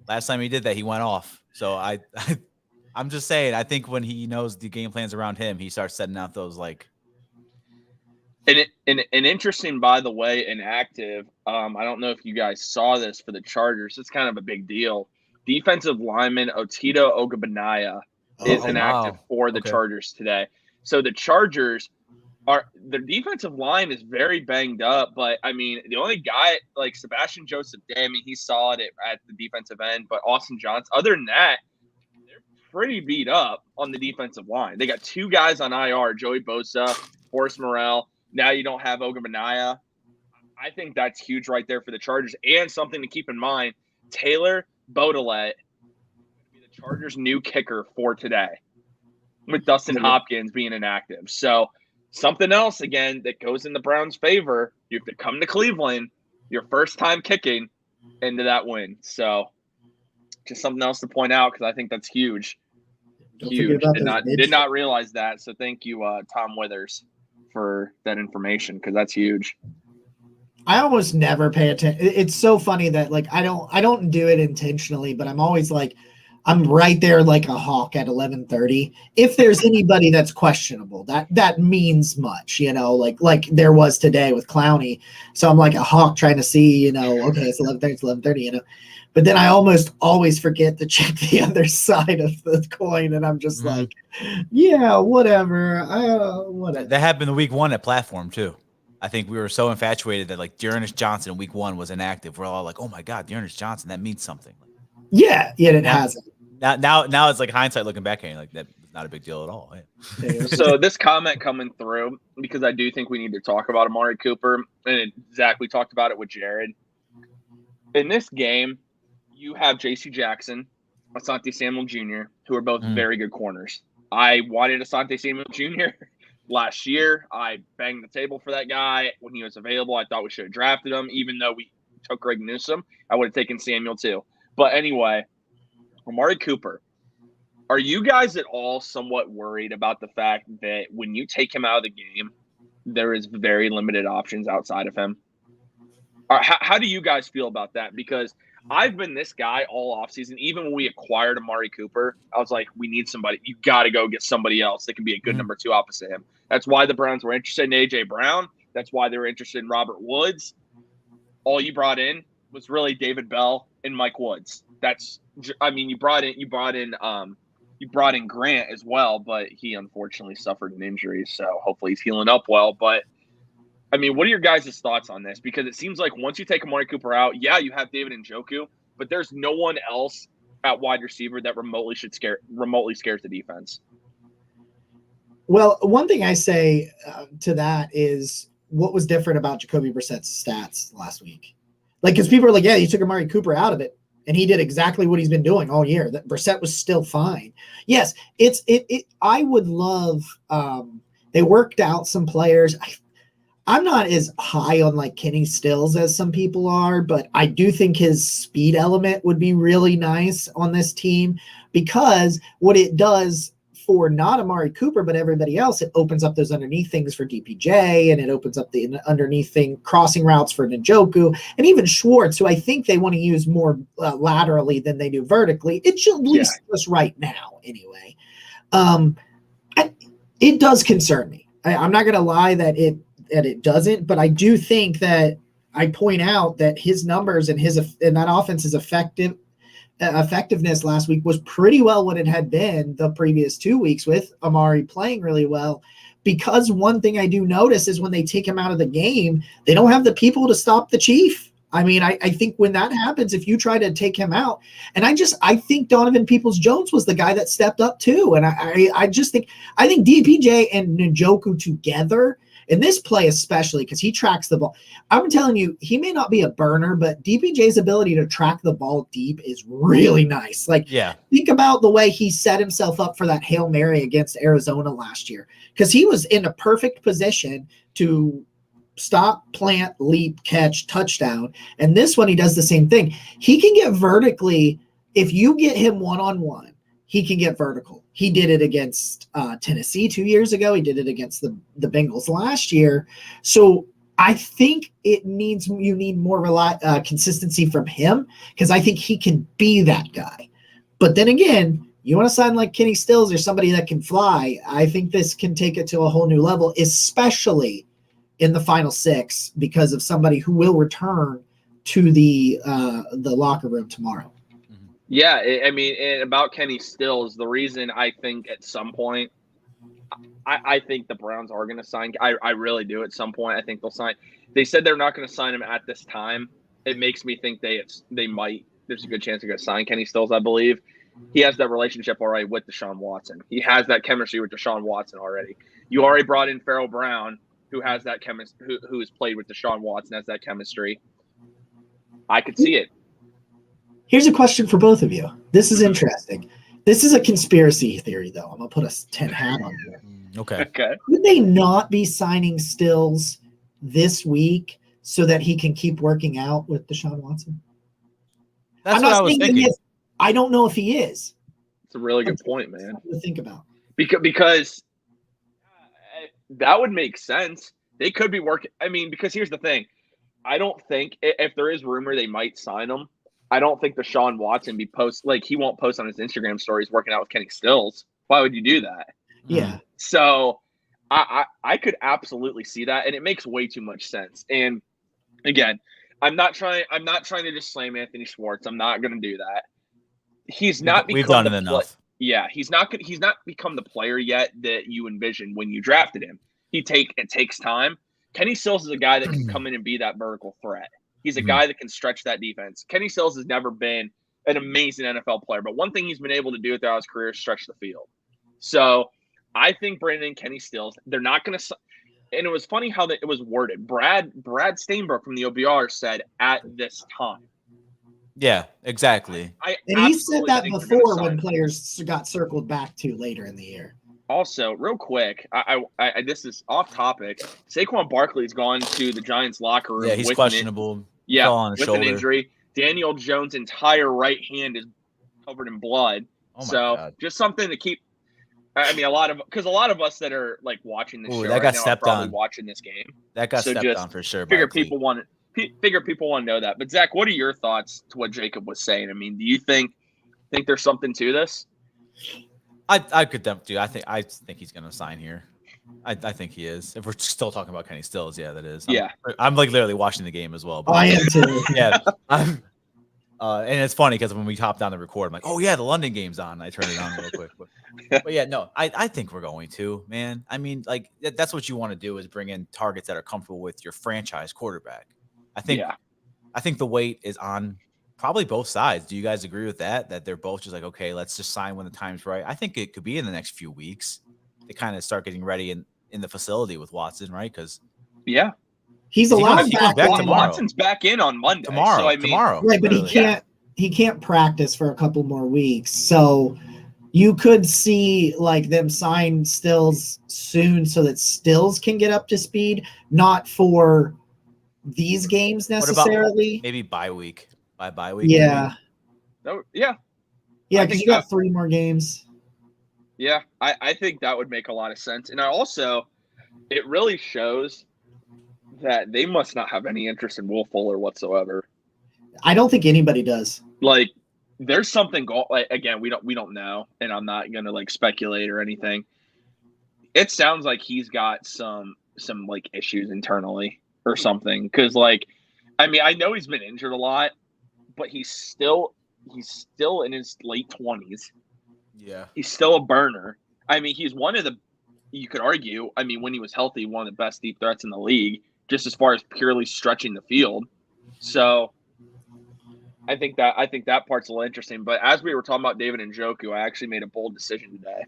last time he did that, he went off. So I'm just saying, I think when he knows the game plans around him, he starts setting out those like. And interesting, by the way, inactive. I don't know if you guys saw this for the Chargers. It's kind of a big deal. Defensive lineman Otito Ogbonnaya is inactive for the Chargers today. So the Chargers their defensive line is very banged up. But I mean, the only guy like Sebastian Joseph Day, I mean, he's solid at the defensive end. But Austin Johnson, other than that, they're pretty beat up on the defensive line. They got 2 guys on IR: Joey Bosa, Forrest Morrell. Now you don't have Ogbonnaya. I think that's huge right there for the Chargers. And something to keep in mind, Taylor Beaudelet will be the Chargers' new kicker for today, with Dustin Hopkins being inactive. So something else, again, that goes in the Browns' favor. You have to come to Cleveland, your first time kicking, into that win. So just something else to point out because I think that's huge. Huge. Did not realize that. So thank you, Tom Withers, for that information because that's huge. I almost never pay attention. It's so funny that like I don't do it intentionally, but I'm always like I'm right there like a hawk at 11:30. If there's anybody that's questionable, that means much, like there was today with Clowney. So I'm like a hawk trying to see, okay, it's 11:30, it's 11:30, But then I almost always forget to check the other side of the coin, and I'm just like, yeah, whatever. That happened the week 1 at Platform too. I think we were so infatuated that like Dearness Johnson in week 1 was inactive. We're all like, oh my God, Dearness Johnson, that means something. Yeah, it hasn't. Now it's like hindsight looking back and like that was not a big deal at all. Yeah. So this comment coming through, because I do think we need to talk about Amari Cooper, and Zach, we talked about it with Jared. In this game, you have J.C. Jackson, Asante Samuel Jr., who are both very good corners. I wanted Asante Samuel Jr. last year. I banged the table for that guy when he was available. I thought we should have drafted him, even though we took Greg Newsome. I would have taken Samuel too. But anyway, Amari Cooper, are you guys at all somewhat worried about the fact that when you take him out of the game, there is very limited options outside of him? Or how do you guys feel about that? Because I've been this guy all offseason. Even when we acquired Amari Cooper, I was like, we need somebody. You got to go get somebody else that can be a good number 2 opposite him. That's why the Browns were interested in A.J. Brown. That's why they were interested in Robert Woods. All you brought in was really David Bell and Mike Woods. You brought in Grant as well, but he unfortunately suffered an injury, so hopefully he's healing up well. But I mean, what are your guys' thoughts on this? Because it seems like once you take Amari Cooper out, yeah, you have David Njoku, but there's no one else at wide receiver that remotely scares the defense. Well, one thing I say to that is what was different about Jacoby Brissett's stats last week? Like, because people are like, yeah, you took Amari Cooper out of it, and he did exactly what he's been doing all year. That Brissett was still fine. Yes, I would love. They worked out some players. I'm not as high on like Kenny Stills as some people are, but I do think his speed element would be really nice on this team, because what it does for not Amari Cooper, but everybody else, it opens up those underneath things for DPJ, and it opens up the underneath thing, crossing routes for Njoku, and even Schwartz, who I think they want to use more laterally than they do vertically. It should at least just right now anyway. It does concern me. I'm not going to lie that it doesn't, but I do think that I point out that his numbers and that offense's effectiveness last week was pretty well what it had been the previous 2 weeks, with Amari playing really well. Because one thing I do notice is when they take him out of the game, they don't have the people to stop the Chief. I mean, I think when that happens, if you try to take him out, and I think Donovan Peoples-Jones was the guy that stepped up too. And I think DPJ and Njoku together, in this play especially, because he tracks the ball. I'm telling you, he may not be a burner, but DPJ's ability to track the ball deep is really nice. Like, think about the way he set himself up for that Hail Mary against Arizona last year, because he was in a perfect position to stop, plant, leap, catch, touchdown. And this one, he does the same thing. He can get vertically. If you get him one-on-one, he can get vertical. He did it against Tennessee 2 years ago. He did it against the Bengals last year. So I think you need more consistency from him, because I think he can be that guy. But then again, you want to sign like Kenny Stills or somebody that can fly. I think this can take it to a whole new level, especially in the final 6, because of somebody who will return to the locker room tomorrow. Yeah, I mean, and about Kenny Stills, the reason I think at some point, I think the Browns are going to sign. I really do at some point. I think they'll sign. They said they're not going to sign him at this time. It makes me think they might. There's a good chance they're going to sign Kenny Stills, I believe. He has that relationship already with Deshaun Watson. He has that chemistry with Deshaun Watson already. You already brought in Farrell Brown, who has that who has played with Deshaun Watson, has that chemistry. I could see it. Here's a question for both of you. This is interesting. This is a conspiracy theory, though. I'm going to put a 10 hat on here. Okay. Could they not be signing Stills this week so that he can keep working out with Deshaun Watson? That's what I was thinking. I don't know if he is. It's a really good point, man. Something to think about. Because that would make sense. They could be working. I mean, because here's the thing. I don't think, if there is rumor they might sign him, I don't think Deshaun Watson he won't post on his Instagram stories working out with Kenny Stills. Why would you do that? Yeah. So I could absolutely see that, and it makes way too much sense. And again, I'm not trying to just slam Anthony Schwartz. I'm not going to do that. He's not become We've done it enough. Yeah, he's not become the player yet that you envisioned when you drafted him. It takes time, Kenny Stills is a guy that can come in and be that vertical threat. He's a guy that can stretch that defense. Kenny Stills has never been an amazing NFL player, but one thing he's been able to do throughout his career is stretch the field. So I think Brandon and Kenny Stills, they're not going to – and it was funny how it was worded. Brad Steinbrook from the OBR said, at this time. Yeah, exactly. And he said that before when players got circled back to later in the year. Also, real quick, I this is off topic. Saquon Barkley's gone to the Giants locker room. Yeah, he's questionable. With an injury. Daniel Jones' entire right hand is covered in blood. Oh my God. Just something to keep. I mean, a lot of us that are like watching this show that right got now stepped are probably on. watching this game. That got stepped on for sure. Figure people want to know that. But Zach, what are your thoughts to what Jacob was saying? I mean, do you think there's something to this? I could do. I think he's going to sign here. I think he is. If we're still talking about Kenny Stills, yeah, that is. I'm like literally watching the game as well. But I am too. Yeah, and it's funny because when we hop down the record, I'm like, oh yeah, the London game's on. I turn it on real quick. But yeah, no, I think we're going to, man. I mean, like that's what you want to do is bring in targets that are comfortable with your franchise quarterback. I think the weight is on probably both sides. Do you guys agree with that? That they're both just like, okay, let's just sign when the time's right. I think it could be in the next few weeks. They kind of start getting ready in the facility with Watson, right? Because he's allowed back tomorrow. Watson's back in on Monday. Tomorrow. Right, but he can't practice for a couple more weeks. So you could see like them sign Stills soon so that Stills can get up to speed, not for these games necessarily. Maybe bye week. Bye week. Yeah. Yeah, because you got 3 more games. Yeah, I think that would make a lot of sense. And it really shows that they must not have any interest in Will Fuller whatsoever. I don't think anybody does. Like, there's something going. Like, again, we don't know, and I'm not gonna like speculate or anything. It sounds like he's got some like issues internally or something. Because like, I mean, I know he's been injured a lot, but he's still in his late 20s. Yeah. He's still a burner. I mean, he's one of the, you could argue, I mean, when he was healthy, one of the best deep threats in the league, just as far as purely stretching the field. So I think that part's a little interesting. But as we were talking about David Njoku, I actually made a bold decision today.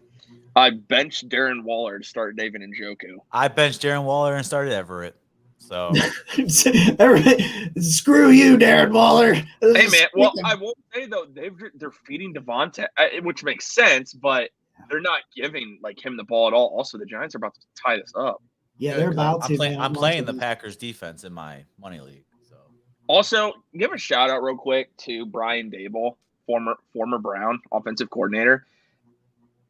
I benched Darren Waller to start David Njoku. I benched Darren Waller and started Everett. So screw you, Darren Waller. Hey man, well I won't say though they're feeding Devontae, which makes sense, but they're not giving like him the ball at all. Also, the Giants are about to tie this up. Yeah, they're about to. I'm playing the Packers defense in my money league. So also give a shout out real quick to Brian Dable, former Brown offensive coordinator.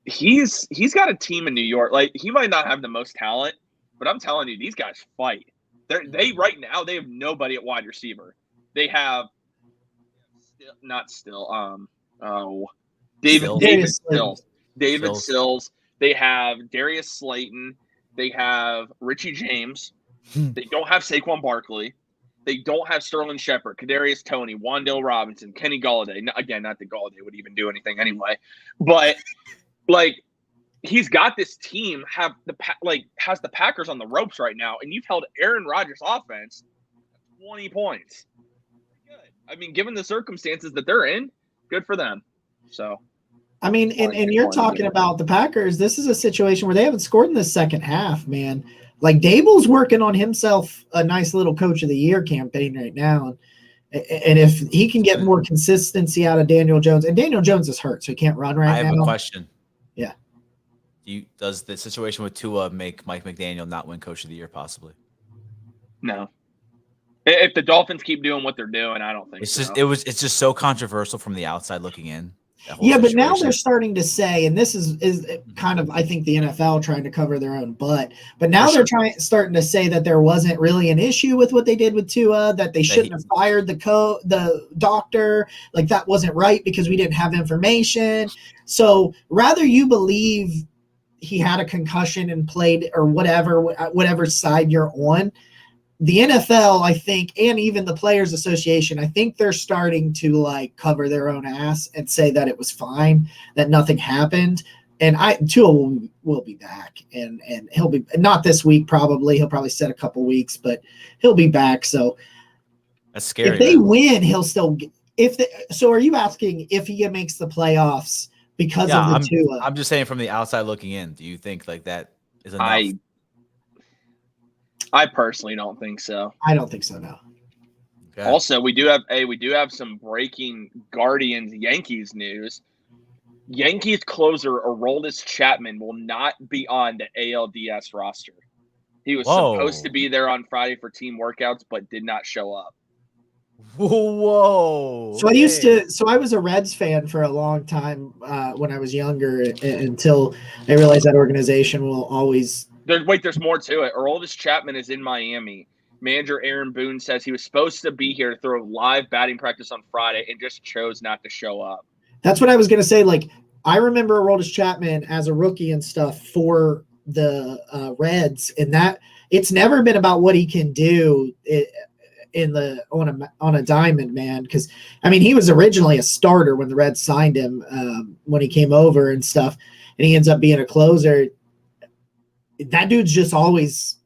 He's got a team in New York. Like he might not have the most talent, but I'm telling you, these guys fight. They right now they have nobody at wide receiver. They have David Sills. They have Darius Slayton. They have Richie James. They don't have Saquon Barkley. They don't have Sterling Shepard, Kadarius Toney, Wan'Dale Robinson, Kenny Golladay. Again, not that Golladay would even do anything anyway, but like. He's got this team has the Packers on the ropes right now, and you've held Aaron Rodgers' offense 20 points. Good. I mean, given the circumstances that they're in, good for them. So, I mean, and you're talking about the Packers. This is a situation where they haven't scored in the second half, man. Like Dable's working on himself a nice little Coach of the Year campaign right now, and if he can get more consistency out of Daniel Jones, and Daniel Jones is hurt, so he can't run right now. I have a question. Yeah. Does the situation with Tua make Mike McDaniel not win Coach of the Year possibly? No. If the Dolphins keep doing what they're doing, I don't think so. It's just so controversial from the outside looking in. Yeah, but now they're starting to say, and this is kind of I think the NFL trying to cover their own butt. But now they're starting to say that there wasn't really an issue with what they did with Tua, that they shouldn't have fired the doctor, like that wasn't right because we didn't have information. So rather you believe he had a concussion and played or whatever side you're on. The NFL, I think, and even the Players Association, I think they're starting to like cover their own ass and say that it was fine, that nothing happened. and Tua will be back, and he'll be not this week probably. He'll probably sit a couple weeks, but he'll be back. So that's scary. If they win, he'll still. So are you asking if he makes the playoffs because of the Tua? I'm just saying from the outside looking in. Do you think like that is enough? I personally don't think so. I don't think so. No. Okay. Also, we do have some breaking Guardians Yankees news. Yankees closer Aroldis Chapman will not be on the ALDS roster. He was supposed to be there on Friday for team workouts, but did not show up. Whoa. So I was a Reds fan for a long time when I was younger until I realized that organization will always. There's more to it. Aroldis Chapman is in Miami. Manager Aaron Boone says he was supposed to be here to throw live batting practice on Friday and just chose not to show up. That's what I was going to say. Like, I remember Aroldis Chapman as a rookie and stuff for the Reds, and that it's never been about what he can do on a diamond, man. Because I mean, he was originally a starter when the Reds signed him when he came over and stuff, and he ends up being a closer. That dude's just always.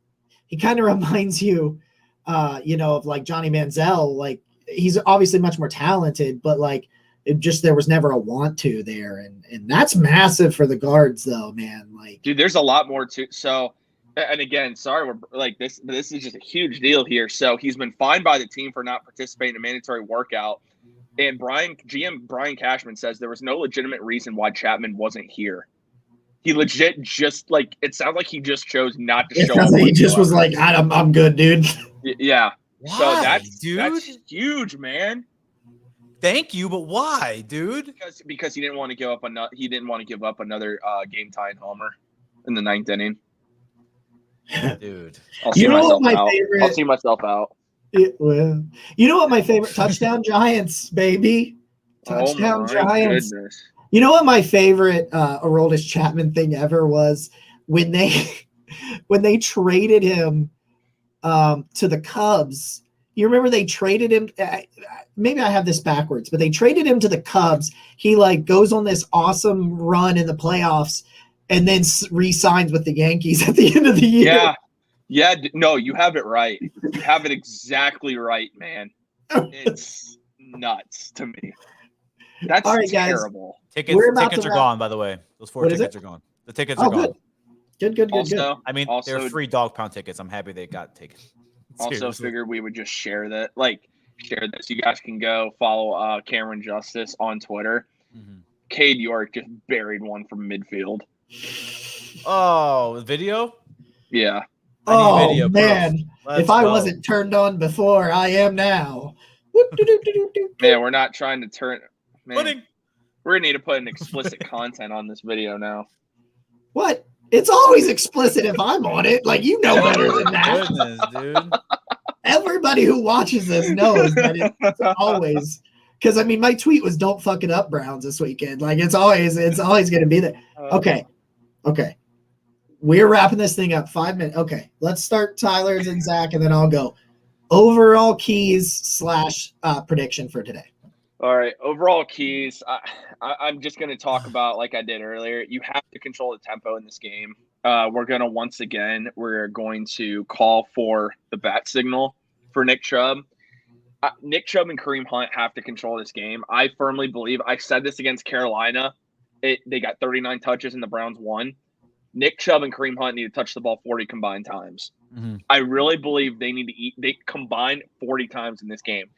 He kind of reminds you, of like Johnny Manziel. Like he's obviously much more talented, but like there was never a want to there, and that's massive for the guards, though, man. Like, dude, there's a lot more to. So, and again, sorry, we're like this. This is just a huge deal here. So he's been fined by the team for not participating in a mandatory workout, and GM Brian Cashman says there was no legitimate reason why Chapman wasn't here. He legit just like it sounds like he just chose not to show up. Like he just was like, I'm good, dude. Yeah. Why, so that's huge, man. Thank you, but why, dude? Because he didn't want to give up another game tying homer in the 9th inning. Dude, I'll see myself out. Well, you know what my favorite touchdown Giants, baby. Touchdown Giants. Goodness. You know what my favorite Aroldis Chapman thing ever was when they traded him to the Cubs. You remember they traded him? Maybe I have this backwards, but they traded him to the Cubs. He like goes on this awesome run in the playoffs, and then re-signs with the Yankees at the end of the year. Yeah. No, you have it right. You have it exactly right, man. It's nuts to me. That's all right, terrible. Guys. Tickets are gone, by the way. Those 4 tickets are gone. The tickets are gone. Good. I mean, they're free dog pound tickets. I'm happy they got taken. Also figured we would just share this. You guys can go follow Cameron Justice on Twitter. Mm-hmm. Cade York just buried one from midfield. Oh, video? Yeah. Video man. If I wasn't turned on before, I am now. Man, we're not trying to turn. Man, we're going to need to put an explicit content on this video now. What? It's always explicit if I'm on it. Like, you know better than that. Goodness, dude. Everybody who watches this knows that it's always because I mean my tweet was "Don't fuck it up, Browns" this weekend. Like it's always going to be there. Okay, we're wrapping this thing up. 5 minutes. Okay, let's start Tyler's and Zach, and then I'll go overall keys / prediction for today. All right, overall keys. I'm just going to talk about like I did earlier. You have to control the tempo in this game. We're going to call for the bat signal for Nick Chubb. Nick Chubb and Kareem Hunt have to control this game. I firmly believe, I said this against Carolina. They got 39 touches and the Browns won. Nick Chubb and Kareem Hunt need to touch the ball 40 combined times. Mm-hmm. I really believe they combine 40 times in this game.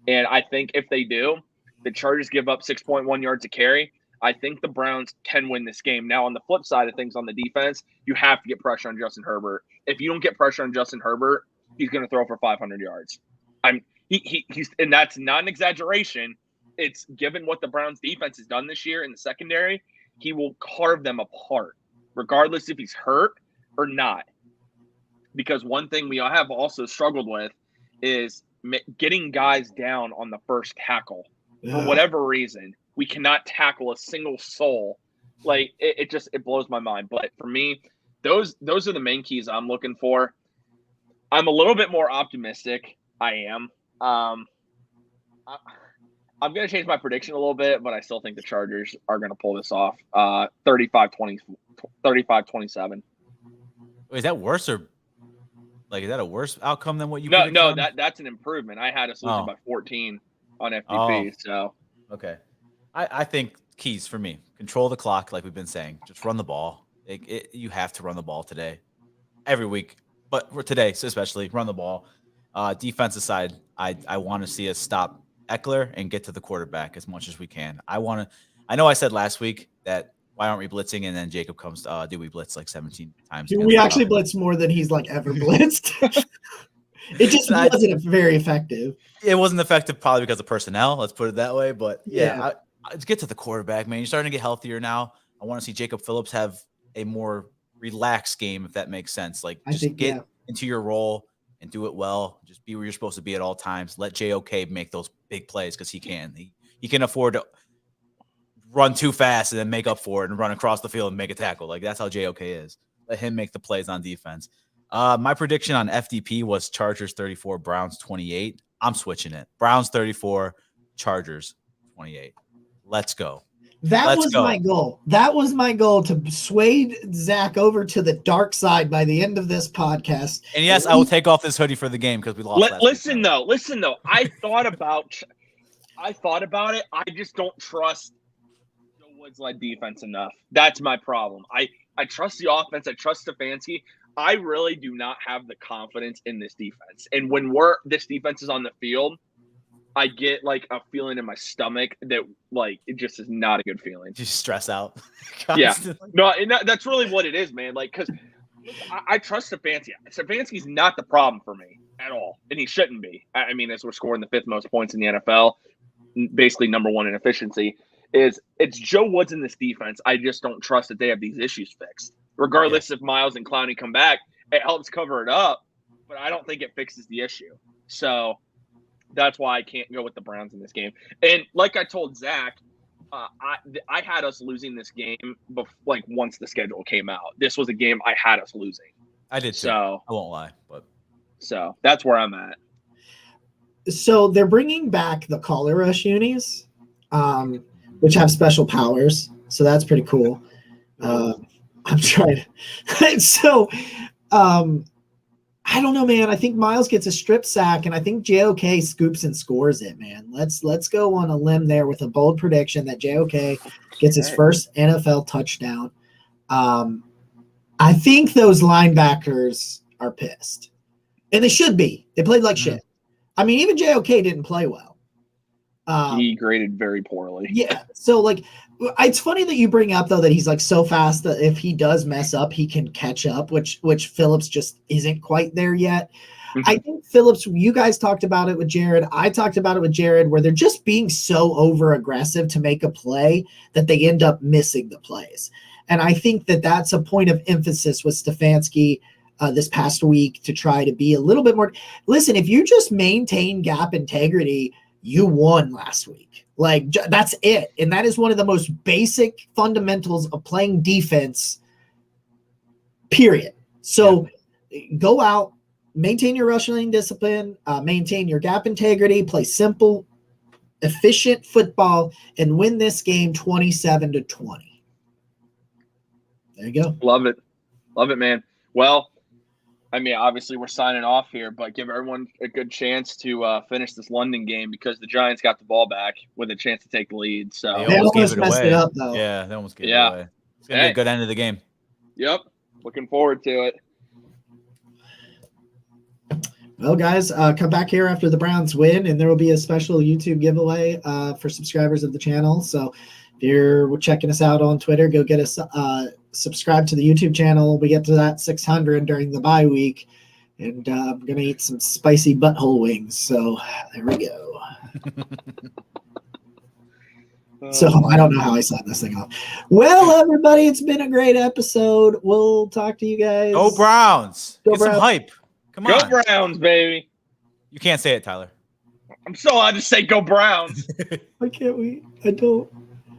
And I think if they do, the Chargers give up 6.1 yards a carry. I think the Browns can win this game. Now, on the flip side of things on the defense, you have to get pressure on Justin Herbert. If you don't get pressure on Justin Herbert, he's going to throw for 500 yards. He's and that's not an exaggeration. It's given what the Browns defense has done this year in the secondary, he will carve them apart, regardless if he's hurt or not. Because one thing we have also struggled with is getting guys down on the first tackle. For whatever reason, we cannot tackle a single soul. Like it blows my mind. But for me, those are the main keys I'm looking for. I'm a little bit more optimistic. I am. I'm going to change my prediction a little bit, but I still think the Chargers are going to pull this off. 35-27. Wait, is that worse or is that a worse outcome than what you No, predicted? no, that's an improvement. I had us losing by 14 on FDP. So okay, I think keys for me: control the clock, like we've been saying. Just run the ball. You have to run the ball today, every week, but for today especially, run the ball. Defensive side, I want to see us stop Eckler and get to the quarterback as much as we can. I know I said last week that why aren't we blitzing? And then Jacob comes, do we blitz like 17 times? We actually blitzed more than he's like ever blitzed. It just wasn't very effective. It wasn't effective probably because of personnel. Let's put it that way. But yeah, let's get to the quarterback, man. You're starting to get healthier now. I want to see Jacob Phillips have a more relaxed game, if that makes sense. Like just get into your role and do it well. Just be where you're supposed to be at all times. Let JOK make those big plays because he can. He can afford to run too fast and then make up for it and run across the field and make a tackle. Like that's how JOK is. Let him make the plays on defense. My prediction on FDP was Chargers 34, Browns 28. I'm switching it. Browns 34, Chargers 28. Let's go. That was my goal. That was my goal, to sway Zach over to the dark side by the end of this podcast. And yes, I will take off this hoodie for the game because we lost. Listen though. I thought about it. I just don't trust Joe Woods-led defense enough. That's my problem. I trust the offense. I trust Stefanski. I really do not have the confidence in this defense. And when this defense is on the field, I get like a feeling in my stomach that like it just is not a good feeling. Just stress out. Yeah, no, that's really what it is, man. Like, because I trust Stefanski. Stefanski's not the problem for me at all, and he shouldn't be. I mean, as we're scoring the 5th most points in the NFL, basically number 1 in efficiency, it's Joe Woods in this defense. I just don't trust that they have these issues fixed. Regardless if Miles and Clowney come back, it helps cover it up, but I don't think it fixes the issue. So that's why I can't go with the Browns in this game. And like I told Zach, I had us losing this game once the schedule came out. This was a game I had us losing. I did too. So I won't lie, but so that's where I'm at. So they're bringing back the Collar Rush unis, which have special powers. So that's pretty cool. I'm trying to. So, I don't know, man. I think Miles gets a strip sack, and I think JOK scoops and scores it, man. Let's go on a limb there with a bold prediction that JOK gets his first NFL touchdown. I think those linebackers are pissed, and they should be. They played like shit. I mean, even JOK didn't play well. He graded very poorly. Yeah. So, like, it's funny that you bring up, though, that he's, like, so fast that if he does mess up, he can catch up, which Phillips just isn't quite there yet. Mm-hmm. I think Phillips, you guys talked about it with Jared. I talked about it with Jared, where they're just being so over-aggressive to make a play that they end up missing the plays. And I think that that's a point of emphasis with Stefanski this past week to try to be a little bit more. Listen, if you just maintain gap integrity, you won last week. Like, that's it. And that is one of the most basic fundamentals of playing defense, period. So go out, maintain your rushing lane discipline, maintain your gap integrity, play simple, efficient football, and win this game 27-20. There you go. Love it. Love it, man. Well, I mean, obviously we're signing off here, but give everyone a good chance to finish this London game because the Giants got the ball back with a chance to take the lead. So they almost messed it up, though. Yeah, they almost gave it away. It's going to be a good end of the game. Yep. Looking forward to it. Well, guys, come back here after the Browns win, and there will be a special YouTube giveaway for subscribers of the channel. So if you're checking us out on Twitter, go get us subscribe to the YouTube channel. We get to that 600 during the bye week, and I'm going to eat some spicy butthole wings. So there we go. So I don't know how I signed this thing off. Well, everybody, it's been a great episode. We'll talk to you guys. Go Browns. Get some hype. Come on. Go Browns, baby. You can't say it, Tyler. I'm so allowed to say go Browns. Why can't we? I don't.